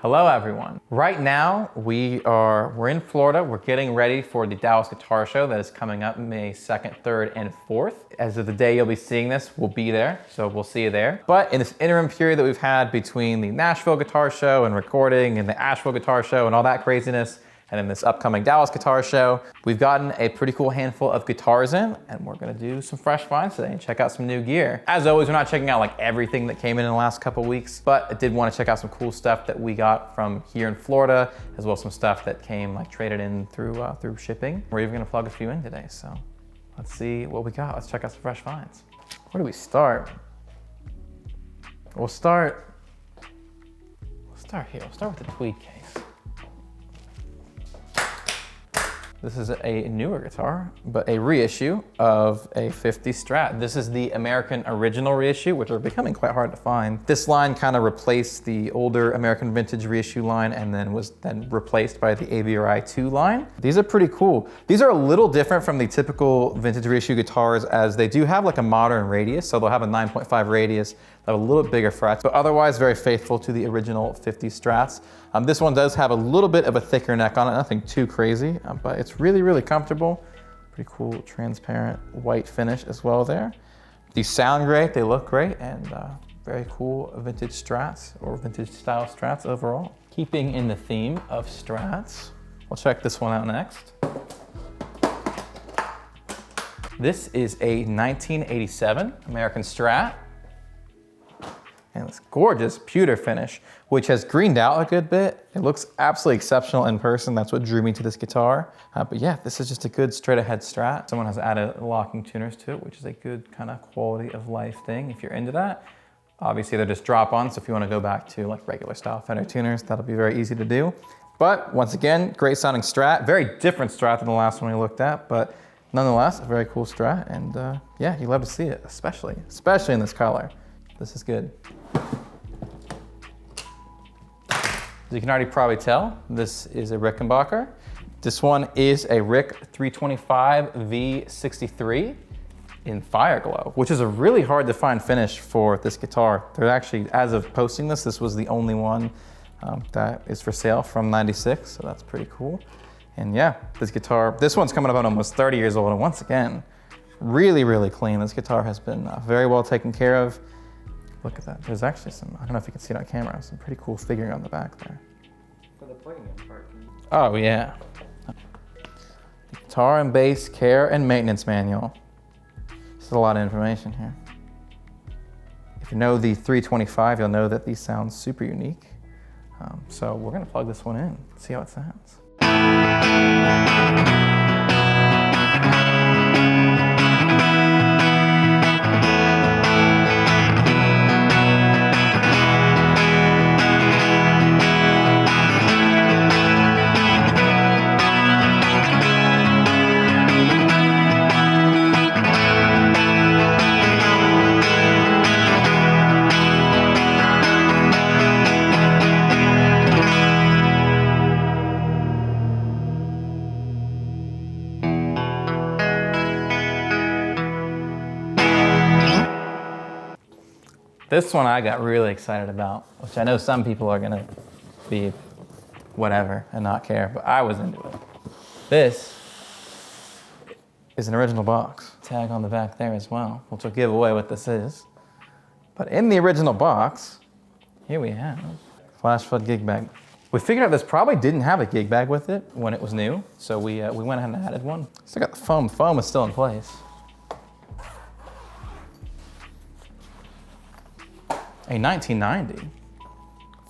Hello everyone. Right now we're in Florida. We're getting ready for the Dallas Guitar Show that is coming up May 2nd, 3rd, and 4th. As of the day you'll be seeing this, we'll be there, so we'll see you there. But in this interim period that we've had between the Nashville Guitar Show and recording and the Asheville Guitar Show and all that craziness, and then this upcoming Dallas Guitar Show, we've gotten a pretty cool handful of guitars in, and we're gonna do some fresh finds today and check out some new gear. As always, we're not checking out like everything that came in the last couple weeks, but I did wanna check out some cool stuff that we got from here in Florida, as well as some stuff that came like traded in through shipping. We're even gonna plug a few in today, so let's see what we got. Let's check out some fresh finds. Where do we start? We'll start here. We'll start with the tweed case. This is a newer guitar, but a reissue of a 50 Strat. This is the American Original reissue, which are becoming quite hard to find. This line kind of replaced the older American Vintage reissue line and then was then replaced by the AVRI 2 line. These are pretty cool. These are a little different from the typical vintage reissue guitars as they do have like a modern radius, so they'll have a 9.5 radius. They'll have a little bit bigger frets, but otherwise very faithful to the original 50 Strats. This one does have a little bit of a thicker neck on it, nothing too crazy, but it's really, really comfortable. Pretty cool transparent white finish as well there. These sound great, they look great, and very cool vintage Strats or vintage style Strats overall. Keeping in the theme of Strats, we'll check this one out next. This is a 1987 American Strat. And this gorgeous pewter finish, which has greened out a good bit. It looks absolutely exceptional in person. That's what drew me to this guitar. But yeah, this is just a good straight ahead Strat. Someone has added locking tuners to it, which is a good kind of quality of life thing if you're into that. Obviously they're just drop on, so if you want to go back to like regular style Fender tuners, that'll be very easy to do. But once again, great sounding Strat. Very different Strat than the last one we looked at, but nonetheless, a very cool Strat. And yeah, you love to see it, especially in this color. This is good. As you can already probably tell, this is a Rickenbacker. This one is a Rick 325 V63 in Fire Glow, which is a really hard to find finish for this guitar. They're actually, as of posting this was the only one that is for sale from '96, so that's pretty cool. And yeah, this one's coming up on almost 30 years old, and once again, really, really clean. This guitar has been very well taken care of. Look at that. There's actually some, I don't know if you can see it on camera, some pretty cool figuring on the back there. For the plugging in part. Oh yeah. The guitar and bass care and maintenance manual. This is a lot of information here. If you know the 325, you'll know that these sound super unique. So we're gonna plug this one in, see how it sounds. This one I got really excited about, which I know some people are gonna be whatever and not care, but I was into it. This is an original box. Tag on the back there as well, which will give away what this is. But in the original box, here we have flash flood gig bag. We figured out this probably didn't have a gig bag with it when it was new, so we went ahead and added one. Still got the foam. The foam is still in place. A 1990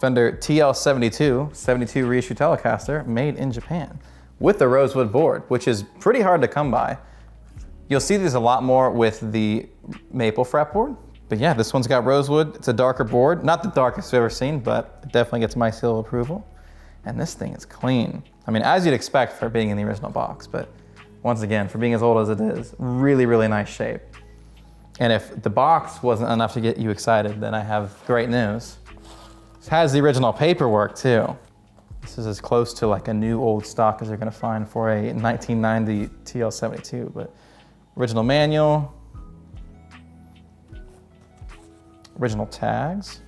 Fender TL72, 72 reissue Telecaster made in Japan with the rosewood board, which is pretty hard to come by. You'll see these a lot more with the maple fretboard, but yeah, this one's got rosewood. It's a darker board, not the darkest I've ever seen, but it definitely gets my seal of approval. And this thing is clean. I mean, as you'd expect for being in the original box, but once again, for being as old as it is, really, really nice shape. And if the box wasn't enough to get you excited, then I have great news. This has the original paperwork too. This is as close to like a new old stock as you're gonna find for a 1990 TL72, but original manual, original tags,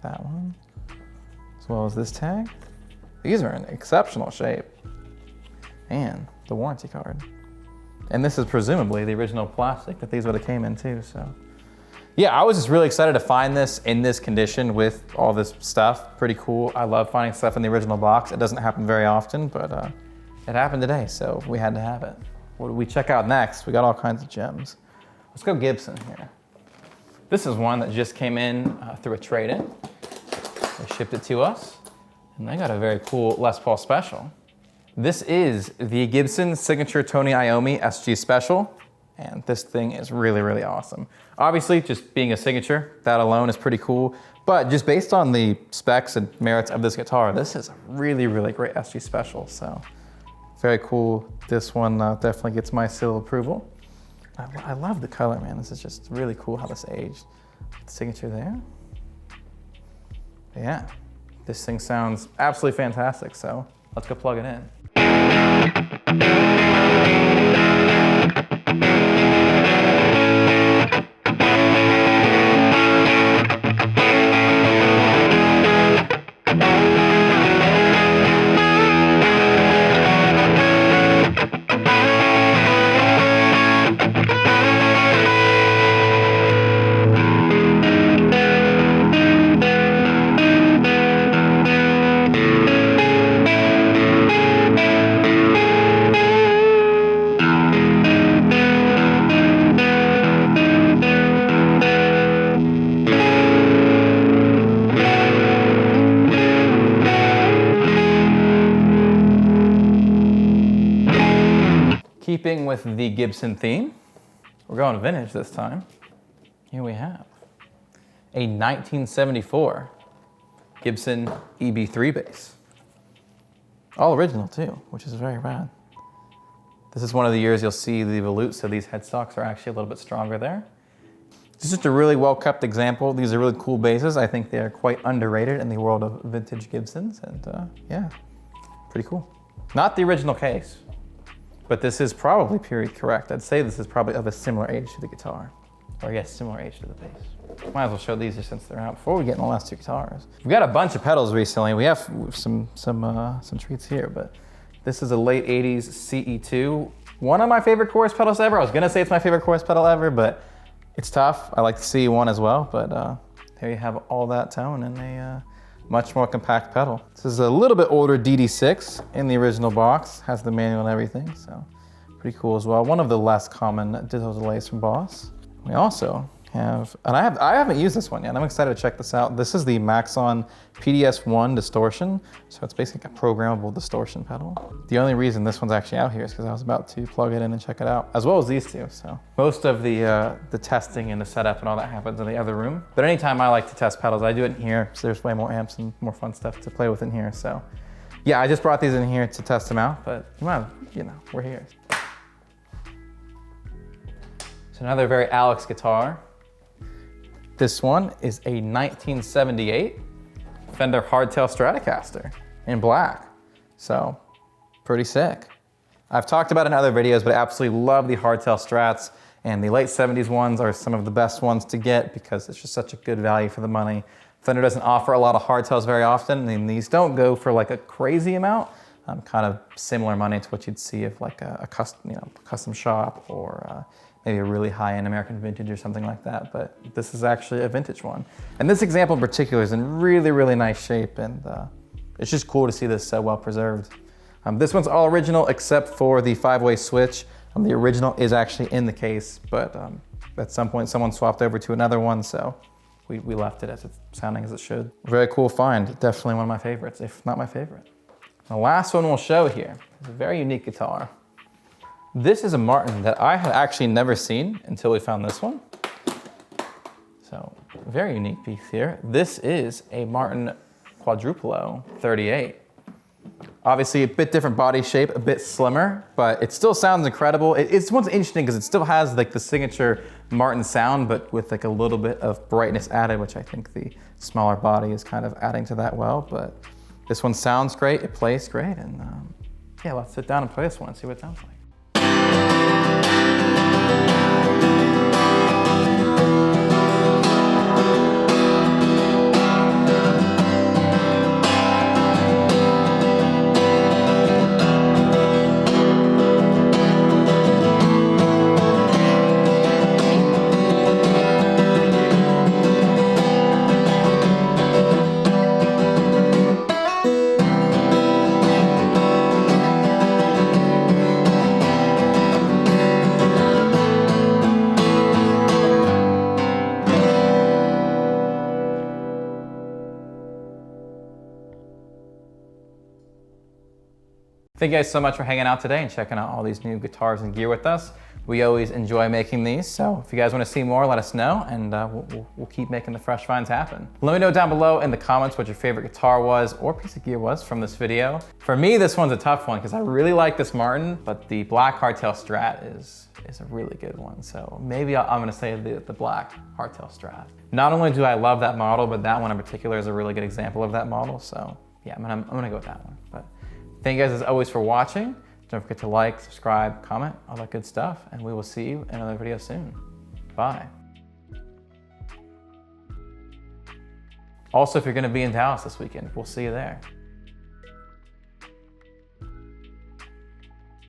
that one. as well as this tag. These are in exceptional shape. And the warranty card. And this is presumably the original plastic that these would have came in too, so. Yeah, I was just really excited to find this in this condition with all this stuff. Pretty cool. I love finding stuff in the original box. It doesn't happen very often, but it happened today, so we had to have it. What do we check out next? We got all kinds of gems. Let's go Gibson here. This is one that just came in through a trade-in. They shipped it to us, and they got a very cool Les Paul Special. This is the Gibson Signature Tony Iommi SG Special, and this thing is really, really awesome. Obviously, just being a signature, that alone is pretty cool, but just based on the specs and merits of this guitar, this is a really, really great SG Special, so very cool. This one definitely gets my seal of approval. I love the color, man. This is just really cool how this aged. Signature there. Yeah, this thing sounds absolutely fantastic, so let's go plug it in. Keeping with the Gibson theme, we're going vintage this time. Here we have a 1974 Gibson EB3 bass. All original too, which is very rad. This is one of the years you'll see the volute, so these headstocks are actually a little bit stronger there. This is just a really well-kept example. These are really cool basses. I think they are quite underrated in the world of vintage Gibsons, and yeah, pretty cool. Not the original case, but this is probably period correct. I'd say this is probably of a similar age to the guitar, or yes, similar age to the bass. Might as well show these just since they're out before we get in the last two guitars. We've got a bunch of pedals recently. We have some treats here, but this is a late 80s CE2. One of my favorite chorus pedals ever. I was gonna say it's my favorite chorus pedal ever, but it's tough. I like the CE1 as well, but there you have all that tone in a much more compact pedal. This is a little bit older DD6 in the original box, has the manual and everything, so pretty cool as well. One of the less common digital delays from Boss. We also have, and I haven't used this one yet. I'm excited to check this out. This is the Maxon PDS-1 distortion, so it's basically a programmable distortion pedal. The only reason this one's actually out here is because I was about to plug it in and check it out, as well as these two. So most of the testing and the setup and all that happens in the other room. But anytime I like to test pedals, I do it in here, so there's way more amps and more fun stuff to play with in here. So yeah, I just brought these in here to test them out, but well, you know, we're here. So another very Alex guitar. This one is a 1978 Fender Hardtail Stratocaster in black. So pretty sick. I've talked about it in other videos, but I absolutely love the hardtail Strats, and the late 70s ones are some of the best ones to get because it's just such a good value for the money. Fender doesn't offer a lot of hardtails very often, and these don't go for like a crazy amount. Kind of similar money to what you'd see if like a custom shop or maybe a really high-end American vintage or something like that, but this is actually a vintage one. And this example in particular is in really, really nice shape, and it's just cool to see this so well preserved. This one's all original except for the 5-way switch. The original is actually in the case, but at some point someone swapped over to another one, so we left it as it's sounding as it should. Very cool find, definitely one of my favorites, if not my favorite. The last one we'll show here is a very unique guitar. This is a Martin that I had actually never seen until we found this one. So, very unique piece here. This is a Martin Quadruplo 38. Obviously a bit different body shape, a bit slimmer, but it still sounds incredible. It's what's interesting because it still has like the signature Martin sound, but with like a little bit of brightness added, which I think the smaller body is kind of adding to that well. But this one sounds great, it plays great, and yeah, let's sit down and play this one and see what it sounds like. Thank you guys so much for hanging out today and checking out all these new guitars and gear with us. We always enjoy making these, so if you guys want to see more, let us know, and we'll keep making the fresh finds happen. Let me know down below in the comments what your favorite guitar was or piece of gear was from this video. For me, this one's a tough one because I really like this Martin, but the black hardtail Strat is a really good one. So maybe I'm gonna say the black hardtail Strat. Not only do I love that model, but that one in particular is a really good example of that model. So yeah, I'm gonna go with that one. But thank you guys as always for watching. Don't forget to like, subscribe, comment, all that good stuff, and we will see you in another video soon. Bye. Also, if you're gonna be in Dallas this weekend, we'll see you there.